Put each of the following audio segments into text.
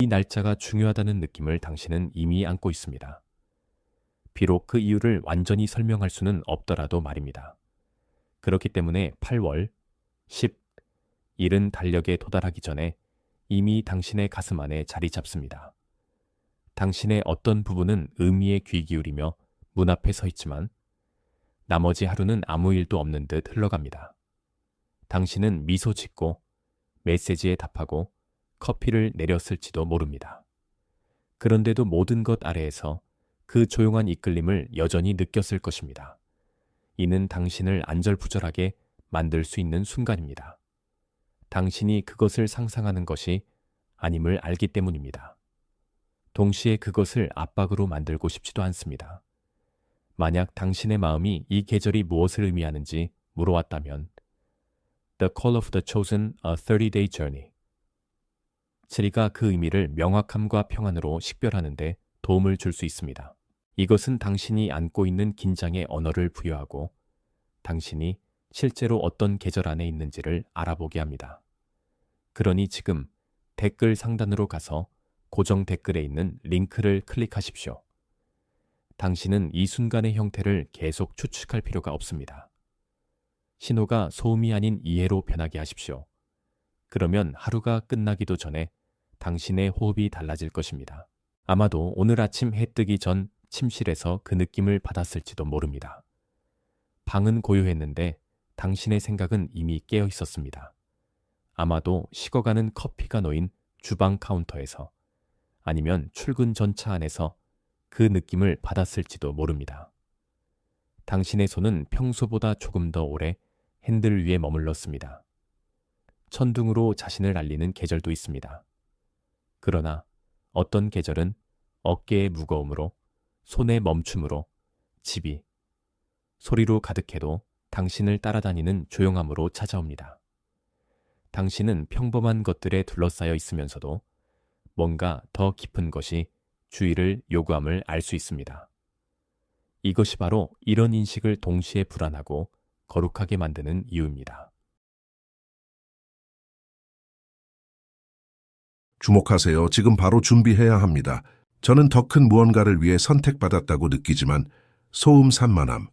이 날짜가 중요하다는 느낌을 당신은 이미 안고 있습니다. 비록 그 이유를 완전히 설명할 수는 없더라도 말입니다. 그렇기 때문에 8월 10 일은 달력에 도달하기 전에 이미 당신의 가슴 안에 자리 잡습니다. 당신의 어떤 부분은 의미에 귀 기울이며 문 앞에 서 있지만 나머지 하루는 아무 일도 없는 듯 흘러갑니다. 당신은 미소 짓고 메시지에 답하고 커피를 내렸을지도 모릅니다. 그런데도 모든 것 아래에서 그 조용한 이끌림을 여전히 느꼈을 것입니다. 이는 당신을 안절부절하게 만들 수 있는 순간입니다. 당신이 그것을 상상하는 것이 아님을 알기 때문입니다. 동시에 그것을 압박으로 만들고 싶지도 않습니다. 만약 당신의 마음이 이 계절이 무엇을 의미하는지 물어왔다면 The Call of the Chosen, a 30-day journey. 체리가 그 의미를 명확함과 평안으로 식별하는 데 도움을 줄 수 있습니다. 이것은 당신이 안고 있는 긴장의 언어를 부여하고 당신이 실제로 어떤 계절 안에 있는지를 알아보게 합니다. 그러니 지금 댓글 상단으로 가서 고정 댓글에 있는 링크를 클릭하십시오. 당신은 이 순간의 형태를 계속 추측할 필요가 없습니다. 신호가 소음이 아닌 이해로 변하게 하십시오. 그러면 하루가 끝나기도 전에 당신의 호흡이 달라질 것입니다. 아마도 오늘 아침 해 뜨기 전 침실에서 그 느낌을 받았을지도 모릅니다. 방은 고요했는데 당신의 생각은 이미 깨어 있었습니다. 아마도 식어가는 커피가 놓인 주방 카운터에서 아니면 출근 전차 안에서 그 느낌을 받았을지도 모릅니다. 당신의 손은 평소보다 조금 더 오래 핸들 위에 머물렀습니다. 천둥으로 자신을 알리는 계절도 있습니다. 그러나 어떤 계절은 어깨의 무거움으로, 손의 멈춤으로, 집이, 소리로 가득해도 당신을 따라다니는 조용함으로 찾아옵니다. 당신은 평범한 것들에 둘러싸여 있으면서도 뭔가 더 깊은 것이 주의를 요구함을 알 수 있습니다. 이것이 바로 이런 인식을 동시에 불안하고 거룩하게 만드는 이유입니다. 주목하세요. 지금 바로 준비해야 합니다. 저는 더 큰 무언가를 위해 선택받았다고 느끼지만 소음 산만함,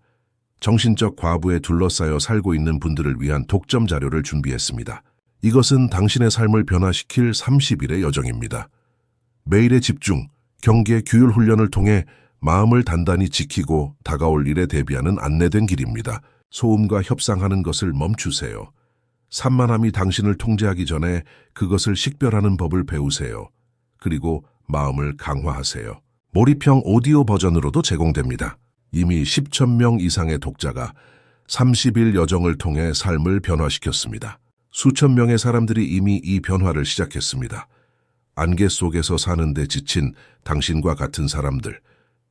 정신적 과부에 둘러싸여 살고 있는 분들을 위한 독점 자료를 준비했습니다. 이것은 당신의 삶을 변화시킬 30일의 여정입니다. 매일의 집중, 경계, 규율 훈련을 통해 마음을 단단히 지키고 다가올 일에 대비하는 안내된 길입니다. 소음과 협상하는 것을 멈추세요. 산만함이 당신을 통제하기 전에 그것을 식별하는 법을 배우세요. 그리고 마음을 강화하세요. 몰입형 오디오 버전으로도 제공됩니다. 이미 10,000명 이상의 독자가 30일 여정을 통해 삶을 변화시켰습니다. 수천 명의 사람들이 이미 이 변화를 시작했습니다. 안개 속에서 사는데 지친 당신과 같은 사람들,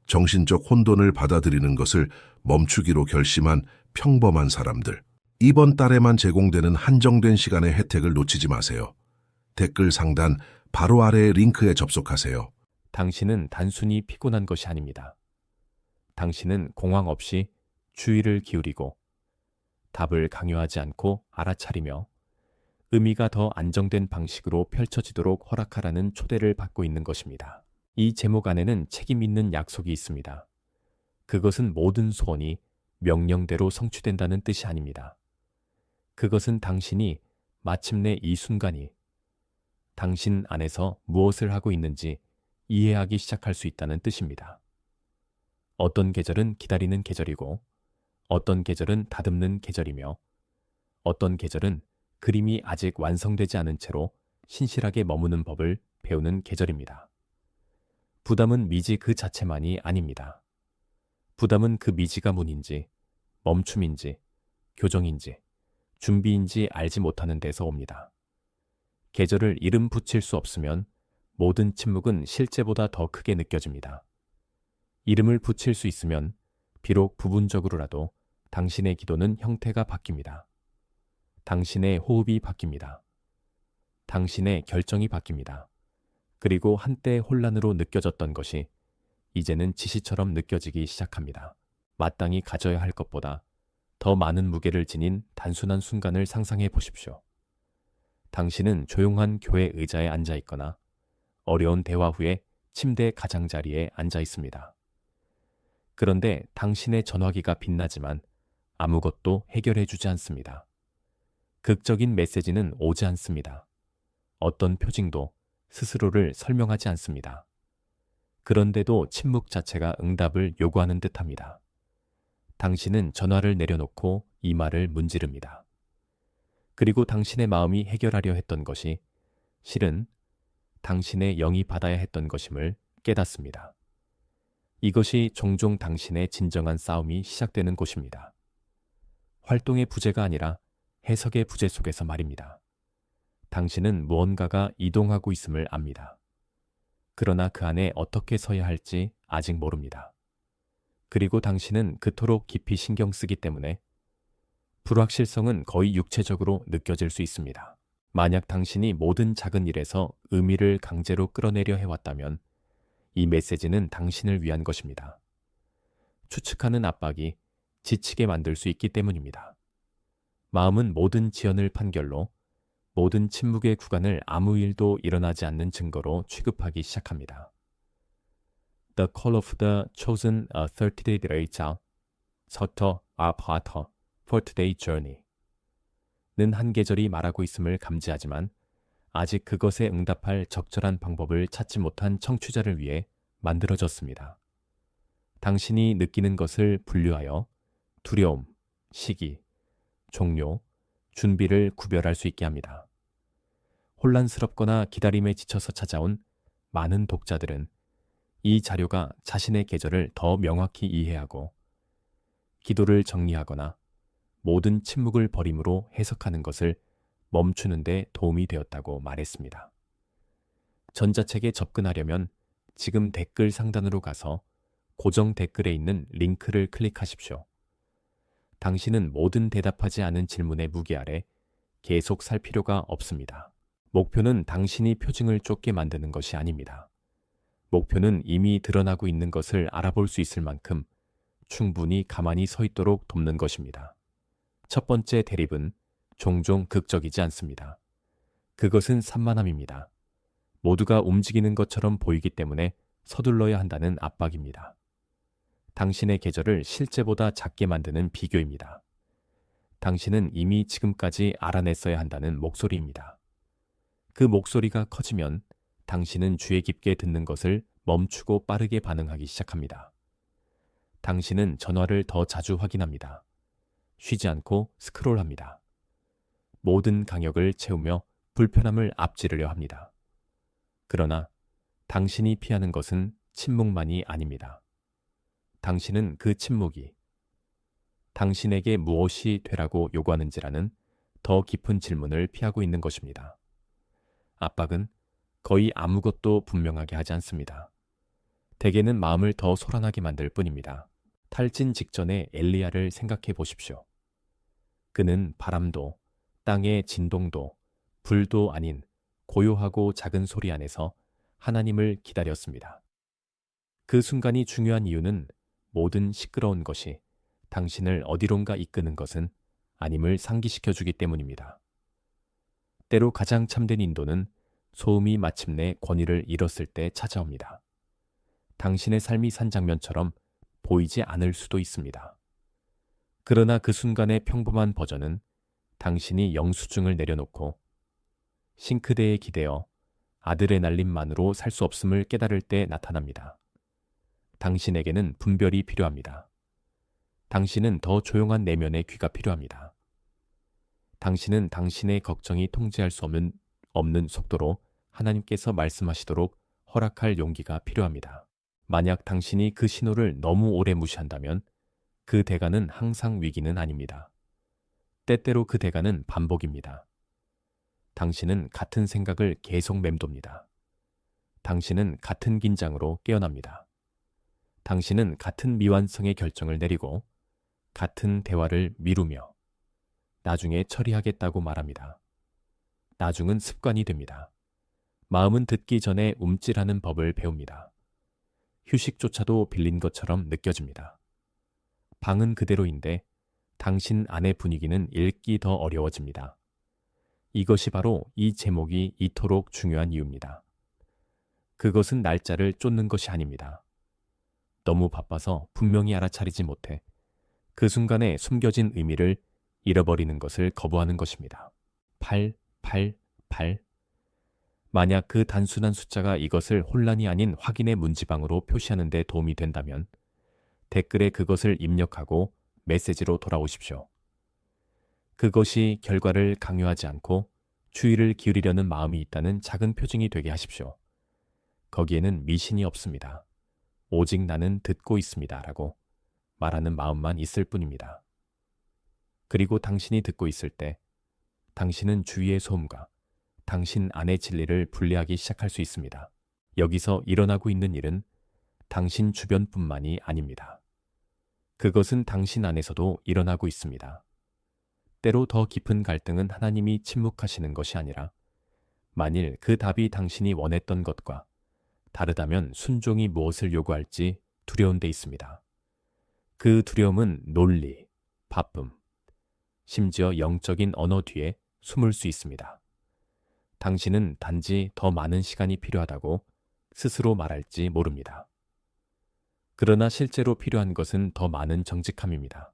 정신적 혼돈을 받아들이는 것을 멈추기로 결심한 평범한 사람들. 이번 달에만 제공되는 한정된 시간의 혜택을 놓치지 마세요. 댓글 상단 바로 아래의 링크에 접속하세요. 당신은 단순히 피곤한 것이 아닙니다. 당신은 공황 없이 주의를 기울이고 답을 강요하지 않고 알아차리며 의미가 더 안정된 방식으로 펼쳐지도록 허락하라는 초대를 받고 있는 것입니다. 이 제목 안에는 책임 있는 약속이 있습니다. 그것은 모든 소원이 명령대로 성취된다는 뜻이 아닙니다. 그것은 당신이 마침내 이 순간이 당신 안에서 무엇을 하고 있는지 이해하기 시작할 수 있다는 뜻입니다. 어떤 계절은 기다리는 계절이고 어떤 계절은 다듬는 계절이며 어떤 계절은 그림이 아직 완성되지 않은 채로 신실하게 머무는 법을 배우는 계절입니다. 부담은 미지 그 자체만이 아닙니다. 부담은 그 미지가 문인지 멈춤인지 교정인지 준비인지 알지 못하는 데서 옵니다. 계절을 이름 붙일 수 없으면 모든 침묵은 실제보다 더 크게 느껴집니다. 이름을 붙일 수 있으면 비록 부분적으로라도 당신의 기도는 형태가 바뀝니다. 당신의 호흡이 바뀝니다. 당신의 결정이 바뀝니다. 그리고 한때 혼란으로 느껴졌던 것이 이제는 지시처럼 느껴지기 시작합니다. 마땅히 가져야 할 것보다 더 많은 무게를 지닌 단순한 순간을 상상해 보십시오. 당신은 조용한 교회 의자에 앉아 있거나 어려운 대화 후에 침대 가장자리에 앉아 있습니다. 그런데 당신의 전화기가 빛나지만 아무것도 해결해 주지 않습니다. 극적인 메시지는 오지 않습니다. 어떤 표징도 스스로를 설명하지 않습니다. 그런데도 침묵 자체가 응답을 요구하는 듯합니다. 당신은 전화를 내려놓고 이 말을 문지릅니다. 그리고 당신의 마음이 해결하려 했던 것이 실은 당신의 영이 받아야 했던 것임을 깨닫습니다. 이것이 종종 당신의 진정한 싸움이 시작되는 곳입니다. 활동의 부재가 아니라 해석의 부재 속에서 말입니다. 당신은 무언가가 이동하고 있음을 압니다. 그러나 그 안에 어떻게 서야 할지 아직 모릅니다. 그리고 당신은 그토록 깊이 신경 쓰기 때문에 불확실성은 거의 육체적으로 느껴질 수 있습니다. 만약 당신이 모든 작은 일에서 의미를 강제로 끌어내려 해왔다면 이 메시지는 당신을 위한 것입니다. 추측하는 압박이 지치게 만들 수 있기 때문입니다. 마음은 모든 지연을 판결로 모든 침묵의 구간을 아무 일도 일어나지 않는 증거로 취급하기 시작합니다. The call of the chosen 30-day later, Sutter Apart for Today's Journey 는 한 계절이 말하고 있음을 감지하지만 아직 그것에 응답할 적절한 방법을 찾지 못한 청취자를 위해 만들어졌습니다. 당신이 느끼는 것을 분류하여 두려움, 시기, 종료, 준비를 구별할 수 있게 합니다. 혼란스럽거나 기다림에 지쳐서 찾아온 많은 독자들은 이 자료가 자신의 계절을 더 명확히 이해하고 기도를 정리하거나 모든 침묵을 버림으로 해석하는 것을 멈추는 데 도움이 되었다고 말했습니다. 전자책에 접근하려면 지금 댓글 상단으로 가서 고정 댓글에 있는 링크를 클릭하십시오. 당신은 모든 대답하지 않은 질문의 무게 아래 계속 살 필요가 없습니다. 목표는 당신이 표징을 쫓게 만드는 것이 아닙니다. 목표는 이미 드러나고 있는 것을 알아볼 수 있을 만큼 충분히 가만히 서 있도록 돕는 것입니다. 첫 번째 대립은 종종 극적이지 않습니다. 그것은 산만함입니다. 모두가 움직이는 것처럼 보이기 때문에 서둘러야 한다는 압박입니다. 당신의 계절을 실제보다 작게 만드는 비교입니다. 당신은 이미 지금까지 알아냈어야 한다는 목소리입니다. 그 목소리가 커지면 당신은 주의 깊게 듣는 것을 멈추고 빠르게 반응하기 시작합니다. 당신은 전화를 더 자주 확인합니다. 쉬지 않고 스크롤합니다. 모든 강역을 채우며 불편함을 앞지르려 합니다. 그러나 당신이 피하는 것은 침묵만이 아닙니다. 당신은 그 침묵이 당신에게 무엇이 되라고 요구하는지라는 더 깊은 질문을 피하고 있는 것입니다. 압박은 거의 아무것도 분명하게 하지 않습니다. 대개는 마음을 더 소란하게 만들 뿐입니다. 탈진 직전의 엘리야를 생각해 보십시오. 그는 바람도, 땅의 진동도, 불도 아닌 고요하고 작은 소리 안에서 하나님을 기다렸습니다. 그 순간이 중요한 이유는 모든 시끄러운 것이 당신을 어디론가 이끄는 것은 아님을 상기시켜 주기 때문입니다. 때로 가장 참된 인도는 소음이 마침내 권위를 잃었을 때 찾아옵니다. 당신의 삶이 산 장면처럼 보이지 않을 수도 있습니다. 그러나 그 순간의 평범한 버전은 당신이 영수증을 내려놓고 싱크대에 기대어 아드레날린만으로 살 수 없음을 깨달을 때 나타납니다. 당신에게는 분별이 필요합니다. 당신은 더 조용한 내면의 귀가 필요합니다. 당신은 당신의 걱정이 통제할 수 없는 속도로 하나님께서 말씀하시도록 허락할 용기가 필요합니다. 만약 당신이 그 신호를 너무 오래 무시한다면 그 대가는 항상 위기는 아닙니다. 때때로 그 대가는 반복입니다. 당신은 같은 생각을 계속 맴돕니다. 당신은 같은 긴장으로 깨어납니다. 당신은 같은 미완성의 결정을 내리고 같은 대화를 미루며 나중에 처리하겠다고 말합니다. 나중은 습관이 됩니다. 마음은 듣기 전에 움찔하는 법을 배웁니다. 휴식조차도 빌린 것처럼 느껴집니다. 방은 그대로인데 당신 안의 분위기는 읽기 더 어려워집니다. 이것이 바로 이 제목이 이토록 중요한 이유입니다. 그것은 날짜를 쫓는 것이 아닙니다. 너무 바빠서 분명히 알아차리지 못해 그 순간에 숨겨진 의미를 잃어버리는 것을 거부하는 것입니다. 8, 8, 8. 만약 그 단순한 숫자가 이것을 혼란이 아닌 확인의 문지방으로 표시하는 데 도움이 된다면 댓글에 그것을 입력하고 메시지로 돌아오십시오. 그것이 결과를 강요하지 않고 주의를 기울이려는 마음이 있다는 작은 표징이 되게 하십시오. 거기에는 미신이 없습니다. 오직 나는 듣고 있습니다. 라고 말하는 마음만 있을 뿐입니다. 그리고 당신이 듣고 있을 때 당신은 주위의 소음과 당신 안의 진리를 분리하기 시작할 수 있습니다. 여기서 일어나고 있는 일은 당신 주변뿐만이 아닙니다. 그것은 당신 안에서도 일어나고 있습니다. 때로 더 깊은 갈등은 하나님이 침묵하시는 것이 아니라 만일 그 답이 당신이 원했던 것과 다르다면 순종이 무엇을 요구할지 두려운 데 있습니다. 그 두려움은 논리, 바쁨, 심지어 영적인 언어 뒤에 숨을 수 있습니다. 당신은 단지 더 많은 시간이 필요하다고 스스로 말할지 모릅니다. 그러나 실제로 필요한 것은 더 많은 정직함입니다.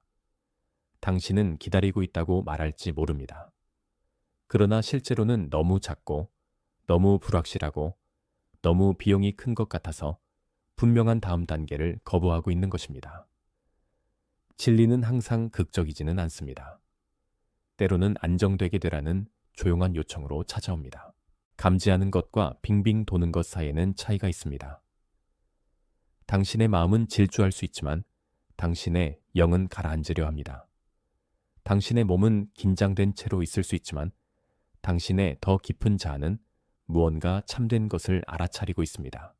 당신은 기다리고 있다고 말할지 모릅니다. 그러나 실제로는 너무 작고 너무 불확실하고 너무 비용이 큰 것 같아서 분명한 다음 단계를 거부하고 있는 것입니다. 진리는 항상 극적이지는 않습니다. 때로는 안정되게 되라는 조용한 요청으로 찾아옵니다. 감지하는 것과 빙빙 도는 것 사이에는 차이가 있습니다. 당신의 마음은 질주할 수 있지만 당신의 영은 가라앉으려 합니다. 당신의 몸은 긴장된 채로 있을 수 있지만 당신의 더 깊은 자아는 무언가 참된 것을 알아차리고 있습니다.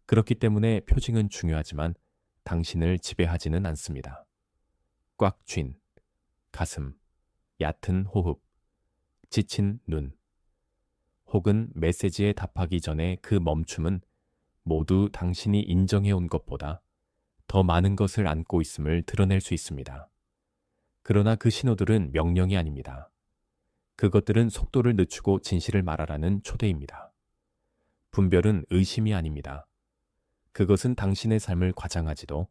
그렇기 때문에 표징은 중요하지만 당신을 지배하지는 않습니다. 꽉 쥔 가슴, 얕은 호흡, 지친 눈, 혹은 메시지에 답하기 전에 그 멈춤은 모두 당신이 인정해온 것보다 더 많은 것을 안고 있음을 드러낼 수 있습니다. 그러나 그 신호들은 명령이 아닙니다. 그것들은 속도를 늦추고 진실을 말하라는 초대입니다. 분별은 의심이 아닙니다. 그것은 당신의 삶을 과장하지도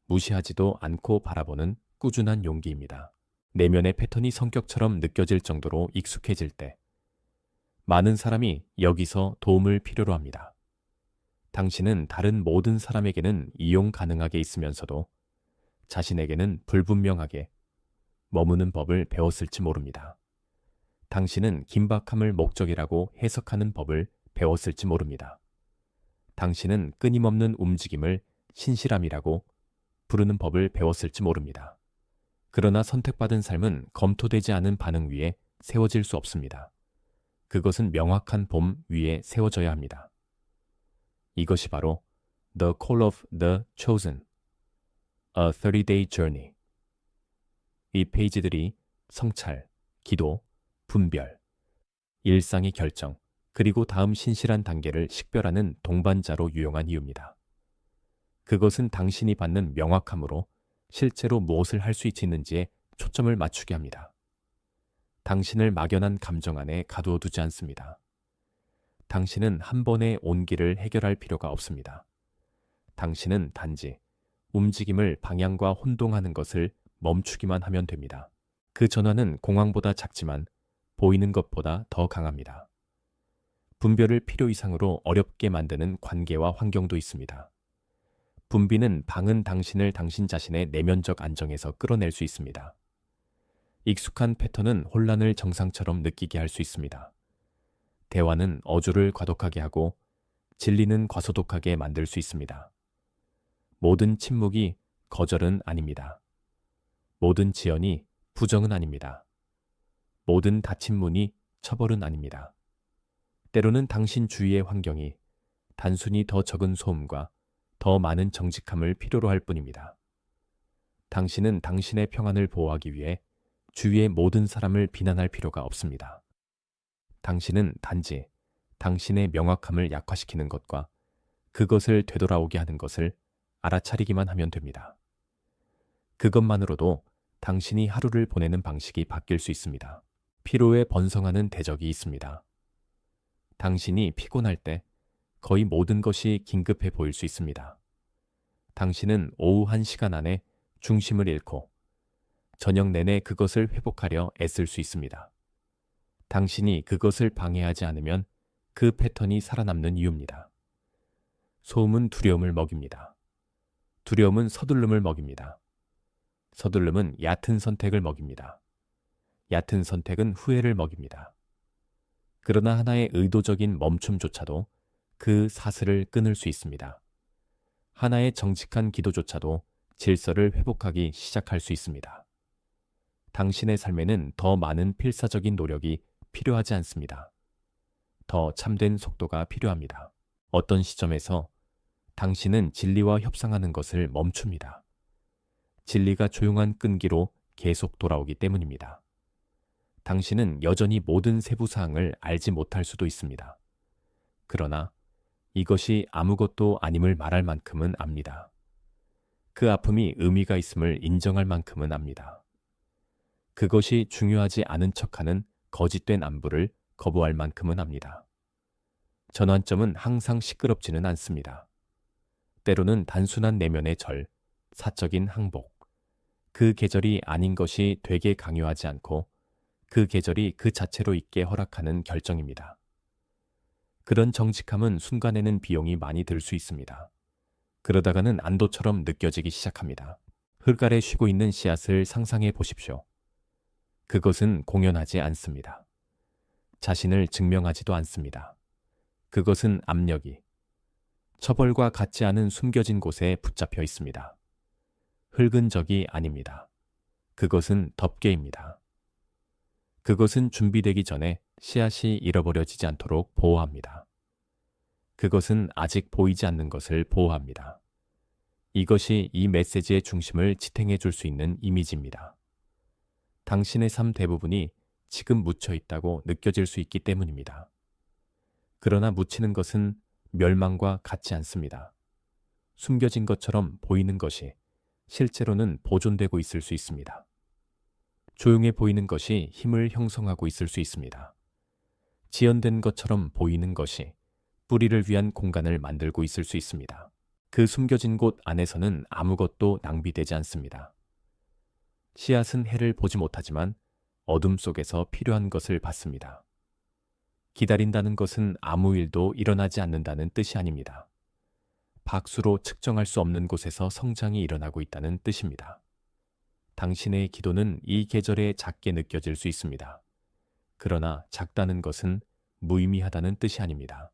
무시하지도 않고 바라보는 꾸준한 용기입니다. 내면의 패턴이 성격처럼 느껴질 정도로 익숙해질 때 많은 사람이 여기서 도움을 필요로 합니다. 당신은 다른 모든 사람에게는 이용 가능하게 있으면서도 자신에게는 불분명하게 머무는 법을 배웠을지 모릅니다. 당신은 긴박함을 목적이라고 해석하는 법을 배웠을지 모릅니다. 당신은 끊임없는 움직임을 신실함이라고 부르는 법을 배웠을지 모릅니다. 그러나 선택받은 삶은 검토되지 않은 반응 위에 세워질 수 없습니다. 그것은 명확한 봄 위에 세워져야 합니다. 이것이 바로 The Call of the Chosen, A 30-Day Journey. 이 페이지들이 성찰, 기도, 분별, 일상의 결정, 그리고 다음 신실한 단계를 식별하는 동반자로 유용한 이유입니다. 그것은 당신이 받는 명확함으로 실제로 무엇을 할 수 있는지에 초점을 맞추게 합니다. 당신을 막연한 감정 안에 가두어 두지 않습니다. 당신은 한 번에 온기를 해결할 필요가 없습니다. 당신은 단지 움직임을 방향과 혼동하는 것을 멈추기만 하면 됩니다. 그 전환은 공황보다 작지만 보이는 것보다 더 강합니다. 분별을 필요 이상으로 어렵게 만드는 관계와 환경도 있습니다. 분비는 방은 당신을 당신 자신의 내면적 안정에서 끌어낼 수 있습니다. 익숙한 패턴은 혼란을 정상처럼 느끼게 할 수 있습니다. 대화는 어조를 과독하게 하고 진리는 과소독하게 만들 수 있습니다. 모든 침묵이 거절은 아닙니다. 모든 지연이 부정은 아닙니다. 모든 닫힌 문이 처벌은 아닙니다. 때로는 당신 주위의 환경이 단순히 더 적은 소음과 더 많은 정직함을 필요로 할 뿐입니다. 당신은 당신의 평안을 보호하기 위해 주위의 모든 사람을 비난할 필요가 없습니다. 당신은 단지 당신의 명확함을 약화시키는 것과 그것을 되돌아오게 하는 것을 알아차리기만 하면 됩니다. 그것만으로도 당신이 하루를 보내는 방식이 바뀔 수 있습니다. 피로에 번성하는 대적이 있습니다. 당신이 피곤할 때 거의 모든 것이 긴급해 보일 수 있습니다. 당신은 오후 1시간 안에 중심을 잃고 저녁 내내 그것을 회복하려 애쓸 수 있습니다. 당신이 그것을 방해하지 않으면 그 패턴이 살아남는 이유입니다. 소음은 두려움을 먹입니다. 두려움은 서둘름을 먹입니다. 서둘름은 얕은 선택을 먹입니다. 얕은 선택은 후회를 먹입니다. 그러나 하나의 의도적인 멈춤조차도 그 사슬을 끊을 수 있습니다. 하나의 정직한 기도조차도 질서를 회복하기 시작할 수 있습니다. 당신의 삶에는 더 많은 필사적인 노력이 필요하지 않습니다. 더 참된 속도가 필요합니다. 어떤 시점에서 당신은 진리와 협상하는 것을 멈춥니다. 진리가 조용한 끈기로 계속 돌아오기 때문입니다. 당신은 여전히 모든 세부 사항을 알지 못할 수도 있습니다. 그러나 이것이 아무것도 아님을 말할 만큼은 압니다. 그 아픔이 의미가 있음을 인정할 만큼은 압니다. 그것이 중요하지 않은 척하는 거짓된 안부를 거부할 만큼은 압니다. 전환점은 항상 시끄럽지는 않습니다. 때로는 단순한 내면의 절, 사적인 항복, 그 계절이 아닌 것이 되게 강요하지 않고 그 계절이 그 자체로 있게 허락하는 결정입니다. 그런 정직함은 순간에는 비용이 많이 들 수 있습니다. 그러다가는 안도처럼 느껴지기 시작합니다. 흙 아래 쉬고 있는 씨앗을 상상해 보십시오. 그것은 공연하지 않습니다. 자신을 증명하지도 않습니다. 그것은 압력이 처벌과 같지 않은 숨겨진 곳에 붙잡혀 있습니다. 흙은 적이 아닙니다. 그것은 덮개입니다. 그것은 준비되기 전에 씨앗이 잃어버려지지 않도록 보호합니다. 그것은 아직 보이지 않는 것을 보호합니다. 이것이 이 메시지의 중심을 지탱해 줄 수 있는 이미지입니다. 당신의 삶 대부분이 지금 묻혀 있다고 느껴질 수 있기 때문입니다. 그러나 묻히는 것은 멸망과 같지 않습니다. 숨겨진 것처럼 보이는 것이 실제로는 보존되고 있을 수 있습니다. 조용해 보이는 것이 힘을 형성하고 있을 수 있습니다. 지연된 것처럼 보이는 것이 뿌리를 위한 공간을 만들고 있을 수 있습니다. 그 숨겨진 곳 안에서는 아무것도 낭비되지 않습니다. 씨앗은 해를 보지 못하지만 어둠 속에서 필요한 것을 받습니다. 기다린다는 것은 아무 일도 일어나지 않는다는 뜻이 아닙니다. 박수로 측정할 수 없는 곳에서 성장이 일어나고 있다는 뜻입니다. 당신의 기도는 이 계절에 작게 느껴질 수 있습니다. 그러나 작다는 것은 무의미하다는 뜻이 아닙니다.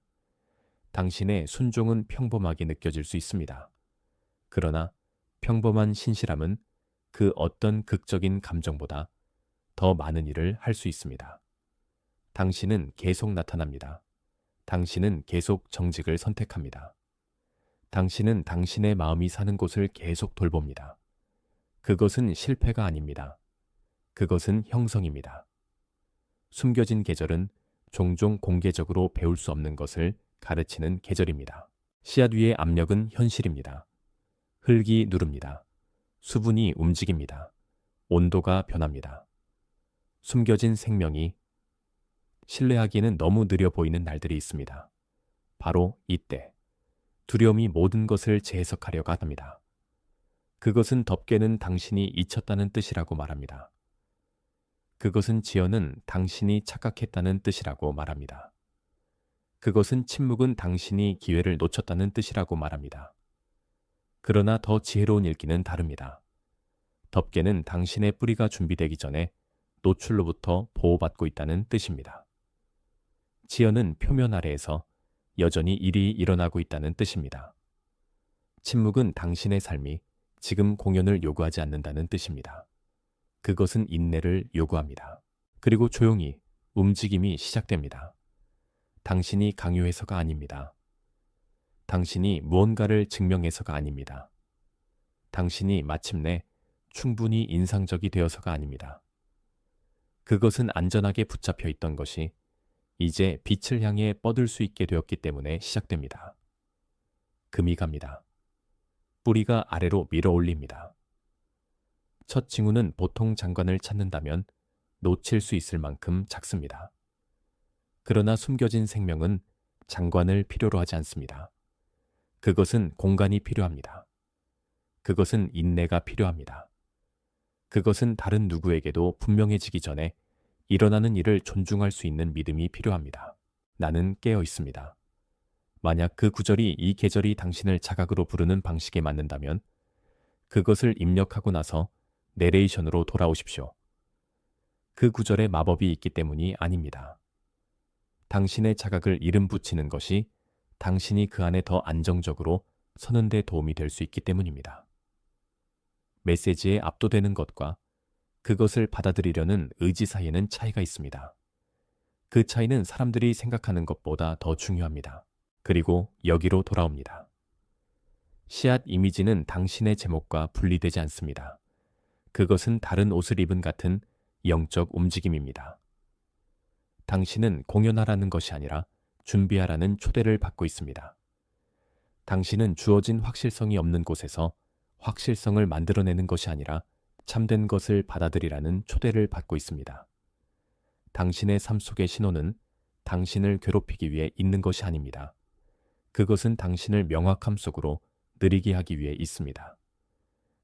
당신의 순종은 평범하게 느껴질 수 있습니다. 그러나 평범한 신실함은 그 어떤 극적인 감정보다 더 많은 일을 할 수 있습니다. 당신은 계속 나타납니다. 당신은 계속 정직을 선택합니다. 당신은 당신의 마음이 사는 곳을 계속 돌봅니다. 그것은 실패가 아닙니다. 그것은 형성입니다. 숨겨진 계절은 종종 공개적으로 배울 수 없는 것을 가르치는 계절입니다. 씨앗 위의 압력은 현실입니다. 흙이 누릅니다. 수분이 움직입니다. 온도가 변합니다. 숨겨진 생명이 신뢰하기에는 너무 느려 보이는 날들이 있습니다. 바로 이때 두려움이 모든 것을 재해석하려고 합니다. 그것은 덮개는 당신이 잊혔다는 뜻이라고 말합니다. 그것은 지연은 당신이 착각했다는 뜻이라고 말합니다. 그것은 침묵은 당신이 기회를 놓쳤다는 뜻이라고 말합니다. 그러나 더 지혜로운 읽기는 다릅니다. 덮개는 당신의 뿌리가 준비되기 전에 노출로부터 보호받고 있다는 뜻입니다. 지연은 표면 아래에서 여전히 일이 일어나고 있다는 뜻입니다. 침묵은 당신의 삶이 지금 공연을 요구하지 않는다는 뜻입니다. 그것은 인내를 요구합니다. 그리고 조용히 움직임이 시작됩니다. 당신이 강요해서가 아닙니다. 당신이 무언가를 증명해서가 아닙니다. 당신이 마침내 충분히 인상적이 되어서가 아닙니다. 그것은 안전하게 붙잡혀 있던 것이 이제 빛을 향해 뻗을 수 있게 되었기 때문에 시작됩니다. 금이 갑니다. 뿌리가 아래로 밀어 올립니다. 첫 징후는 보통 장관을 찾는다면 놓칠 수 있을 만큼 작습니다. 그러나 숨겨진 생명은 장관을 필요로 하지 않습니다. 그것은 공간이 필요합니다. 그것은 인내가 필요합니다. 그것은 다른 누구에게도 분명해지기 전에 일어나는 일을 존중할 수 있는 믿음이 필요합니다. 나는 깨어 있습니다. 만약 그 구절이 이 계절이 당신을 자각으로 부르는 방식에 맞는다면 그것을 입력하고 나서 내레이션으로 돌아오십시오. 그 구절에 마법이 있기 때문이 아닙니다. 당신의 자각을 이름 붙이는 것이 당신이 그 안에 더 안정적으로 서는 데 도움이 될 수 있기 때문입니다. 메시지에 압도되는 것과 그것을 받아들이려는 의지 사이에는 차이가 있습니다. 그 차이는 사람들이 생각하는 것보다 더 중요합니다. 그리고 여기로 돌아옵니다. 씨앗 이미지는 당신의 제목과 분리되지 않습니다. 그것은 다른 옷을 입은 같은 영적 움직임입니다. 당신은 공연하라는 것이 아니라 준비하라는 초대를 받고 있습니다. 당신은 주어진 확실성이 없는 곳에서 확실성을 만들어내는 것이 아니라 참된 것을 받아들이라는 초대를 받고 있습니다. 당신의 삶 속의 신호는 당신을 괴롭히기 위해 있는 것이 아닙니다. 그것은 당신을 명확함 속으로 느리게 하기 위해 있습니다.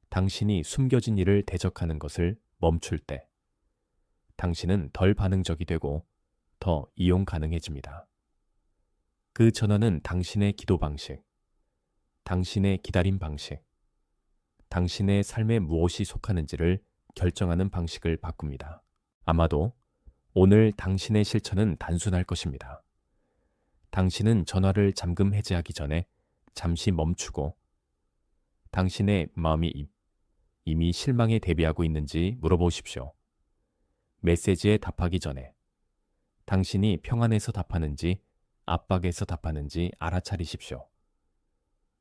당신이 숨겨진 일을 대적하는 것을 멈출 때, 당신은 덜 반응적이 되고 더 이용 가능해집니다. 그 전환은 당신의 기도 방식, 당신의 기다림 방식, 당신의 삶에 무엇이 속하는지를 결정하는 방식을 바꿉니다. 아마도 오늘 당신의 실천은 단순할 것입니다. 당신은 전화를 잠금 해제하기 전에 잠시 멈추고 당신의 마음이 이미 실망에 대비하고 있는지 물어보십시오. 메시지에 답하기 전에 당신이 평안에서 답하는지 압박에서 답하는지 알아차리십시오.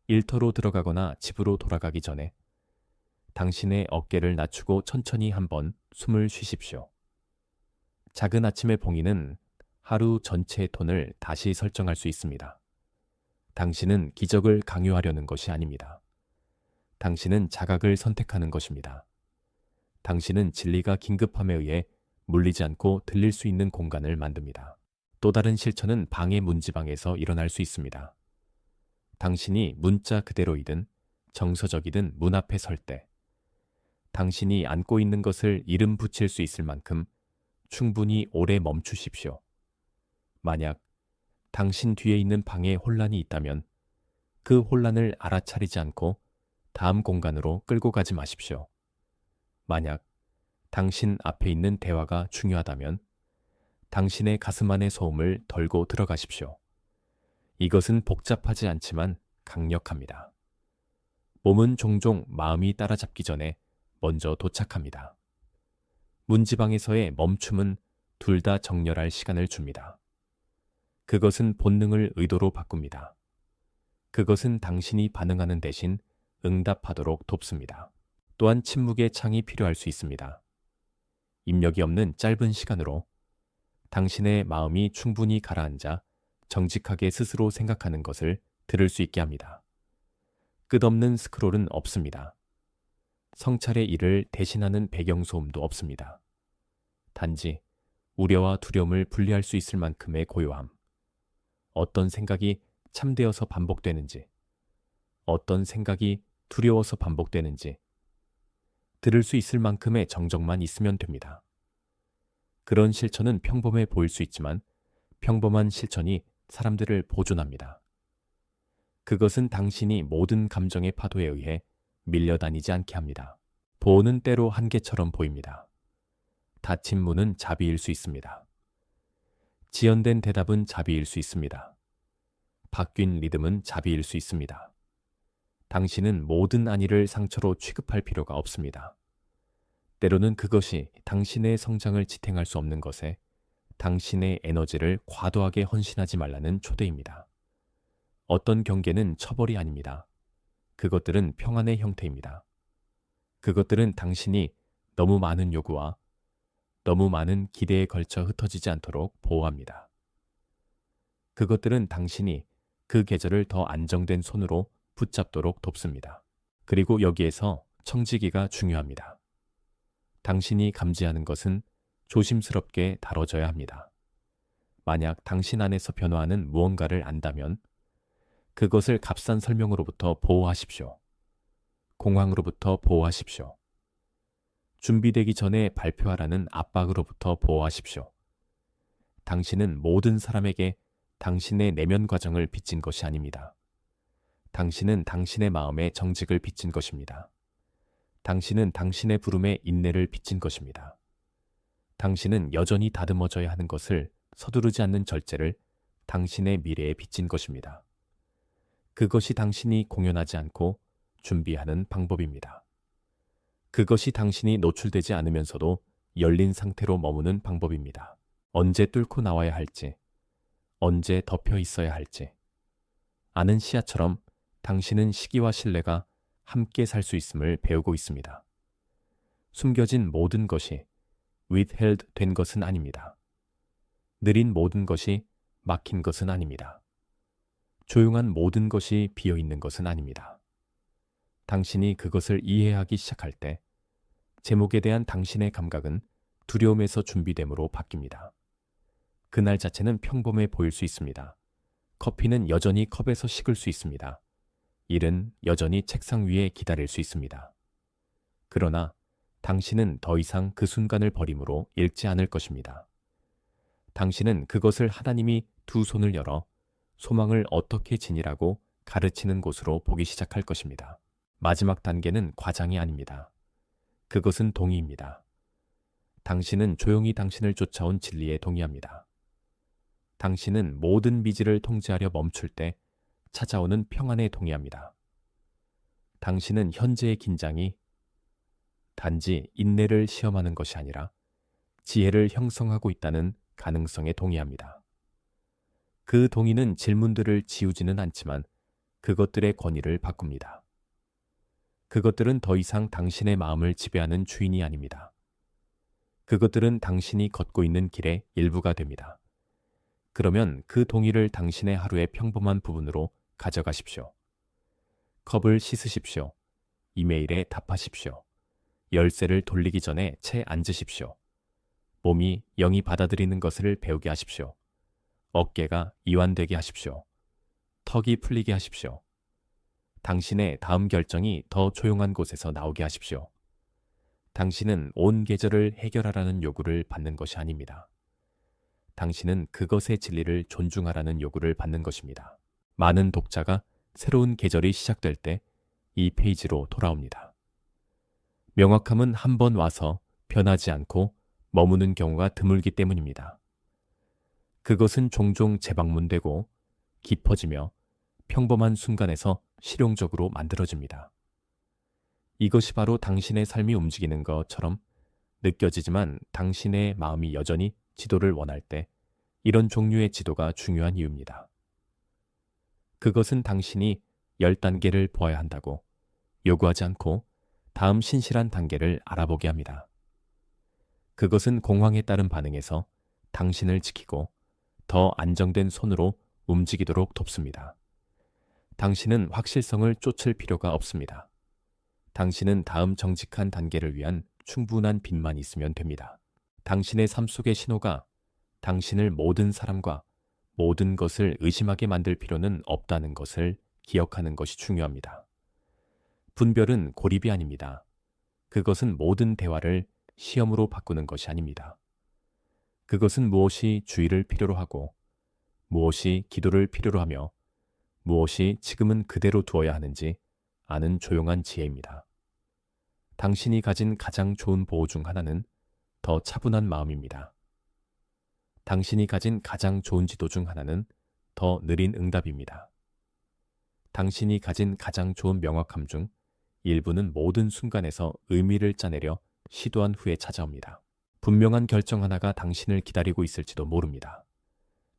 일터로 들어가거나 집으로 돌아가기 전에 당신의 어깨를 낮추고 천천히 한번 숨을 쉬십시오. 작은 아침의 봉인은 하루 전체의 톤을 다시 설정할 수 있습니다. 당신은 기적을 강요하려는 것이 아닙니다. 당신은 자각을 선택하는 것입니다. 당신은 진리가 긴급함에 의해 물리지 않고 들릴 수 있는 공간을 만듭니다. 또 다른 실천은 방의 문지방에서 일어날 수 있습니다. 당신이 문자 그대로이든 정서적이든 문 앞에 설 때, 당신이 안고 있는 것을 이름 붙일 수 있을 만큼 충분히 오래 멈추십시오. 만약 당신 뒤에 있는 방에 혼란이 있다면 그 혼란을 알아차리지 않고 다음 공간으로 끌고 가지 마십시오. 만약 당신 앞에 있는 대화가 중요하다면 당신의 가슴 안의 소음을 덜고 들어가십시오. 이것은 복잡하지 않지만 강력합니다. 몸은 종종 마음이 따라잡기 전에 먼저 도착합니다. 문지방에서의 멈춤은 둘 다 정렬할 시간을 줍니다. 그것은 본능을 의도로 바꿉니다. 그것은 당신이 반응하는 대신 응답하도록 돕습니다. 또한 침묵의 창이 필요할 수 있습니다. 입력이 없는 짧은 시간으로 당신의 마음이 충분히 가라앉아 정직하게 스스로 생각하는 것을 들을 수 있게 합니다. 끝없는 스크롤은 없습니다. 성찰의 일을 대신하는 배경소음도 없습니다. 단지 우려와 두려움을 분리할 수 있을 만큼의 고요함. 어떤 생각이 참되어서 반복되는지, 어떤 생각이 두려워서 반복되는지 들을 수 있을 만큼의 정적만 있으면 됩니다. 그런 실천은 평범해 보일 수 있지만 평범한 실천이 사람들을 보존합니다. 그것은 당신이 모든 감정의 파도에 의해 밀려다니지 않게 합니다. 보호는 때로 한계처럼 보입니다. 닫힌 문은 자비일 수 있습니다. 지연된 대답은 자비일 수 있습니다. 바뀐 리듬은 자비일 수 있습니다. 당신은 모든 안위를 상처로 취급할 필요가 없습니다. 때로는 그것이 당신의 성장을 지탱할 수 없는 것에 당신의 에너지를 과도하게 헌신하지 말라는 초대입니다. 어떤 경계는 처벌이 아닙니다. 그것들은 평안의 형태입니다. 그것들은 당신이 너무 많은 요구와 너무 많은 기대에 걸쳐 흩어지지 않도록 보호합니다. 그것들은 당신이 그 계절을 더 안정된 손으로 붙잡도록 돕습니다. 그리고 여기에서 청지기가 중요합니다. 당신이 감지하는 것은 조심스럽게 다뤄져야 합니다. 만약 당신 안에서 변화하는 무언가를 안다면 그것을 값싼 설명으로부터 보호하십시오. 공황으로부터 보호하십시오. 준비되기 전에 발표하라는 압박으로부터 보호하십시오. 당신은 모든 사람에게 당신의 내면 과정을 빚진 것이 아닙니다. 당신은 당신의 마음의 정직을 빚진 것입니다. 당신은 당신의 부름의 인내를 빚진 것입니다. 당신은 여전히 다듬어져야 하는 것을 서두르지 않는 절제를 당신의 미래에 빚진 것입니다. 그것이 당신이 공연하지 않고 준비하는 방법입니다. 그것이 당신이 노출되지 않으면서도 열린 상태로 머무는 방법입니다. 언제 뚫고 나와야 할지, 언제 덮여 있어야 할지 아는 시야처럼 당신은 시기와 신뢰가 함께 살 수 있음을 배우고 있습니다. 숨겨진 모든 것이 withheld 된 것은 아닙니다. 느린 모든 것이 막힌 것은 아닙니다. 조용한 모든 것이 비어 있는 것은 아닙니다. 당신이 그것을 이해하기 시작할 때 제목에 대한 당신의 감각은 두려움에서 준비됨으로 바뀝니다. 그날 자체는 평범해 보일 수 있습니다. 커피는 여전히 컵에서 식을 수 있습니다. 일은 여전히 책상 위에 기다릴 수 있습니다. 그러나 당신은 더 이상 그 순간을 버림으로 읽지 않을 것입니다. 당신은 그것을 하나님이 두 손을 열어 소망을 어떻게 지니라고 가르치는 곳으로 보기 시작할 것입니다. 마지막 단계는 과장이 아닙니다. 그것은 동의입니다. 당신은 조용히 당신을 쫓아온 진리에 동의합니다. 당신은 모든 미지를 통제하려 멈출 때 찾아오는 평안에 동의합니다. 당신은 현재의 긴장이 단지 인내를 시험하는 것이 아니라 지혜를 형성하고 있다는 가능성에 동의합니다. 그 동의는 질문들을 지우지는 않지만 그것들의 권위를 바꿉니다. 그것들은 더 이상 당신의 마음을 지배하는 주인이 아닙니다. 그것들은 당신이 걷고 있는 길의 일부가 됩니다. 그러면 그 동의를 당신의 하루의 평범한 부분으로 가져가십시오. 컵을 씻으십시오. 이메일에 답하십시오. 열쇠를 돌리기 전에 채 앉으십시오. 몸이 영이 받아들이는 것을 배우게 하십시오. 어깨가 이완되게 하십시오. 턱이 풀리게 하십시오. 당신의 다음 결정이 더 조용한 곳에서 나오게 하십시오. 당신은 온 계절을 해결하라는 요구를 받는 것이 아닙니다. 당신은 그것의 진리를 존중하라는 요구를 받는 것입니다. 많은 독자가 새로운 계절이 시작될 때 이 페이지로 돌아옵니다. 명확함은 한 번 와서 변하지 않고 머무는 경우가 드물기 때문입니다. 그것은 종종 재방문되고 깊어지며 평범한 순간에서 실용적으로 만들어집니다. 이것이 바로 당신의 삶이 움직이는 것처럼 느껴지지만 당신의 마음이 여전히 지도를 원할 때 이런 종류의 지도가 중요한 이유입니다. 그것은 당신이 10단계를 보아야 한다고 요구하지 않고 다음 신실한 단계를 알아보게 합니다. 그것은 공황에 따른 반응에서 당신을 지키고 더 안정된 손으로 움직이도록 돕습니다. 당신은 확실성을 쫓을 필요가 없습니다. 당신은 다음 정직한 단계를 위한 충분한 빛만 있으면 됩니다. 당신의 삶 속의 신호가 당신을 모든 사람과 모든 것을 의심하게 만들 필요는 없다는 것을 기억하는 것이 중요합니다. 분별은 고립이 아닙니다. 그것은 모든 대화를 시험으로 바꾸는 것이 아닙니다. 그것은 무엇이 주의를 필요로 하고 무엇이 기도를 필요로 하며 무엇이 지금은 그대로 두어야 하는지 아는 조용한 지혜입니다. 당신이 가진 가장 좋은 보호 중 하나는 더 차분한 마음입니다. 당신이 가진 가장 좋은 지도 중 하나는 더 느린 응답입니다. 당신이 가진 가장 좋은 명확함 중 일부는 모든 순간에서 의미를 짜내려 시도한 후에 찾아옵니다. 분명한 결정 하나가 당신을 기다리고 있을지도 모릅니다.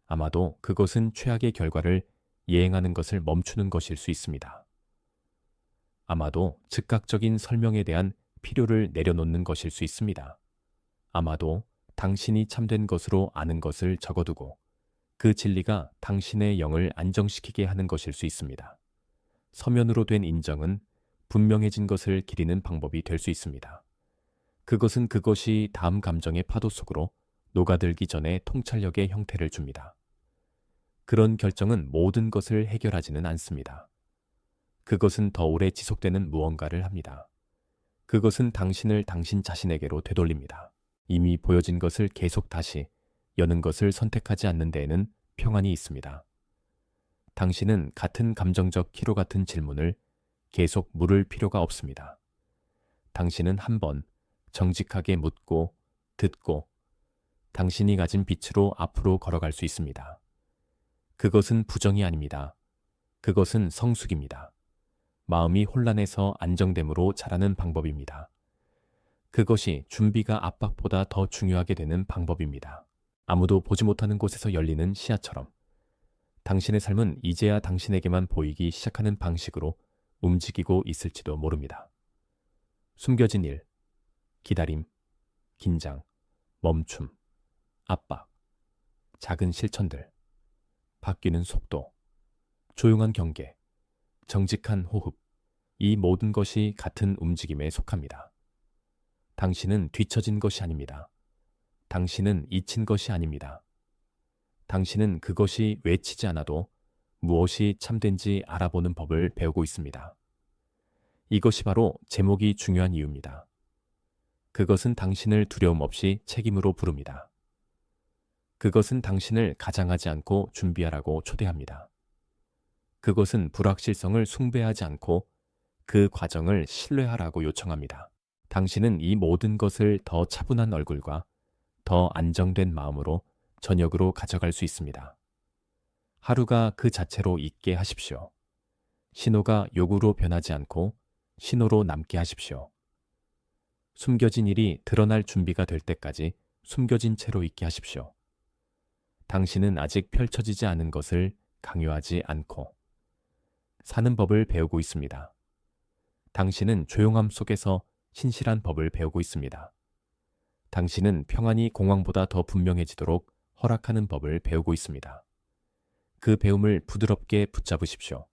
아마도 그것은 최악의 결과를 예행하는 것을 멈추는 것일 수 있습니다. 아마도 즉각적인 설명에 대한 필요를 내려놓는 것일 수 있습니다. 아마도 당신이 참된 것으로 아는 것을 적어두고 그 진리가 당신의 영을 안정시키게 하는 것일 수 있습니다. 서면으로 된 인정은 분명해진 것을 기리는 방법이 될 수 있습니다. 그것은 그것이 다음 감정의 파도 속으로 녹아들기 전에 통찰력의 형태를 줍니다. 그런 결정은 모든 것을 해결하지는 않습니다. 그것은 더 오래 지속되는 무언가를 합니다. 그것은 당신을 당신 자신에게로 되돌립니다. 이미 보여진 것을 계속 다시 여는 것을 선택하지 않는 데에는 평안이 있습니다. 당신은 같은 감정적 키로 같은 질문을 계속 물을 필요가 없습니다. 당신은 한번 정직하게 묻고 듣고 당신이 가진 빛으로 앞으로 걸어갈 수 있습니다. 그것은 부정이 아닙니다. 그것은 성숙입니다. 마음이 혼란해서 안정됨으로 자라는 방법입니다. 그것이 준비가 압박보다 더 중요하게 되는 방법입니다. 아무도 보지 못하는 곳에서 열리는 시야처럼 당신의 삶은 이제야 당신에게만 보이기 시작하는 방식으로 움직이고 있을지도 모릅니다. 숨겨진 일, 기다림, 긴장, 멈춤, 압박, 작은 실천들, 바뀌는 속도, 조용한 경계, 정직한 호흡, 이 모든 것이 같은 움직임에 속합니다. 당신은 뒤처진 것이 아닙니다. 당신은 잊힌 것이 아닙니다. 당신은 그것이 외치지 않아도 무엇이 참된지 알아보는 법을 배우고 있습니다. 이것이 바로 제목이 중요한 이유입니다. 그것은 당신을 두려움 없이 책임으로 부릅니다. 그것은 당신을 가장하지 않고 준비하라고 초대합니다. 그것은 불확실성을 숭배하지 않고 그 과정을 신뢰하라고 요청합니다. 당신은 이 모든 것을 더 차분한 얼굴과 더 안정된 마음으로 저녁으로 가져갈 수 있습니다. 하루가 그 자체로 있게 하십시오. 신호가 요구로 변하지 않고 신호로 남게 하십시오. 숨겨진 일이 드러날 준비가 될 때까지 숨겨진 채로 있게 하십시오. 당신은 아직 펼쳐지지 않은 것을 강요하지 않고 사는 법을 배우고 있습니다. 당신은 조용함 속에서 신실한 법을 배우고 있습니다. 당신은 평안이 공황보다 더 분명해지도록 허락하는 법을 배우고 있습니다. 그 배움을 부드럽게 붙잡으십시오.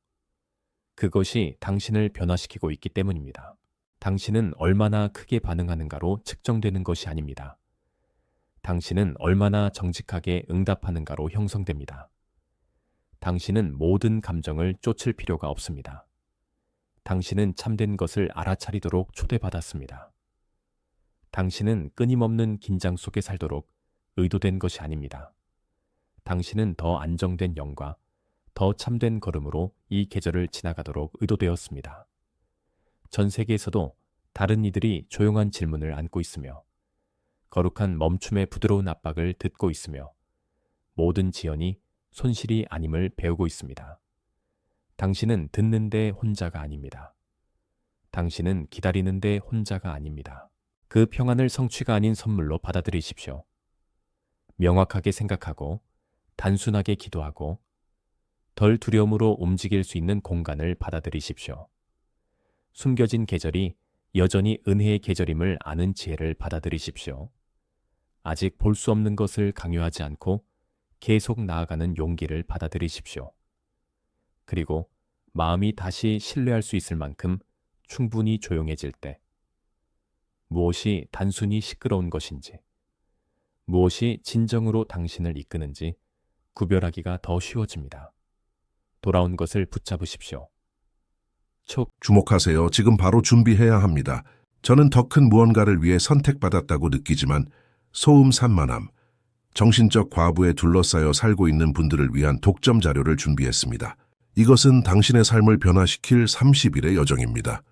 그것이 당신을 변화시키고 있기 때문입니다. 당신은 얼마나 크게 반응하는가로 측정되는 것이 아닙니다. 당신은 얼마나 정직하게 응답하는가로 형성됩니다. 당신은 모든 감정을 쫓을 필요가 없습니다. 당신은 참된 것을 알아차리도록 초대받았습니다. 당신은 끊임없는 긴장 속에 살도록 의도된 것이 아닙니다. 당신은 더 안정된 영과 더 참된 걸음으로 이 계절을 지나가도록 의도되었습니다. 전 세계에서도 다른 이들이 조용한 질문을 안고 있으며 거룩한 멈춤의 부드러운 압박을 듣고 있으며 모든 지연이 손실이 아님을 배우고 있습니다. 당신은 듣는데 혼자가 아닙니다. 당신은 기다리는데 혼자가 아닙니다. 그 평안을 성취가 아닌 선물로 받아들이십시오. 명확하게 생각하고 단순하게 기도하고 덜 두려움으로 움직일 수 있는 공간을 받아들이십시오. 숨겨진 계절이 여전히 은혜의 계절임을 아는 지혜를 받아들이십시오. 아직 볼 수 없는 것을 강요하지 않고 계속 나아가는 용기를 받아들이십시오. 그리고 마음이 다시 신뢰할 수 있을 만큼 충분히 조용해질 때 무엇이 단순히 시끄러운 것인지 무엇이 진정으로 당신을 이끄는지 구별하기가 더 쉬워집니다. 돌아온 것을 붙잡으십시오. 주목하세요. 지금 바로 준비해야 합니다. 저는 더 큰 무언가를 위해 선택받았다고 느끼지만 소음 산만함, 정신적 과부에 둘러싸여 살고 있는 분들을 위한 독점 자료를 준비했습니다. 이것은 당신의 삶을 변화시킬 30일의 여정입니다.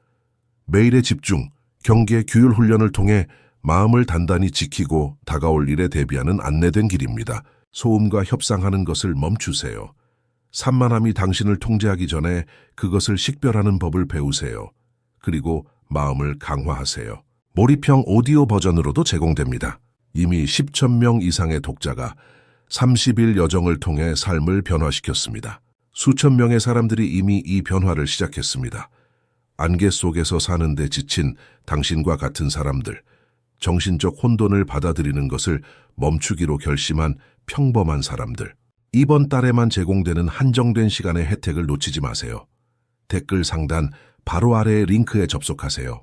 매일의 집중, 경계, 규율 훈련을 통해 마음을 단단히 지키고 다가올 일에 대비하는 안내된 길입니다. 소음과 협상하는 것을 멈추세요. 산만함이 당신을 통제하기 전에 그것을 식별하는 법을 배우세요. 그리고 마음을 강화하세요. 몰입형 오디오 버전으로도 제공됩니다. 이미 10,000명 이상의 독자가 30일 여정을 통해 삶을 변화시켰습니다. 수천 명의 사람들이 이미 이 변화를 시작했습니다. 안개 속에서 사는데 지친 당신과 같은 사람들, 정신적 혼돈을 받아들이는 것을 멈추기로 결심한 평범한 사람들. 이번 달에만 제공되는 한정된 시간의 혜택을 놓치지 마세요. 댓글 상단 바로 아래의 링크에 접속하세요.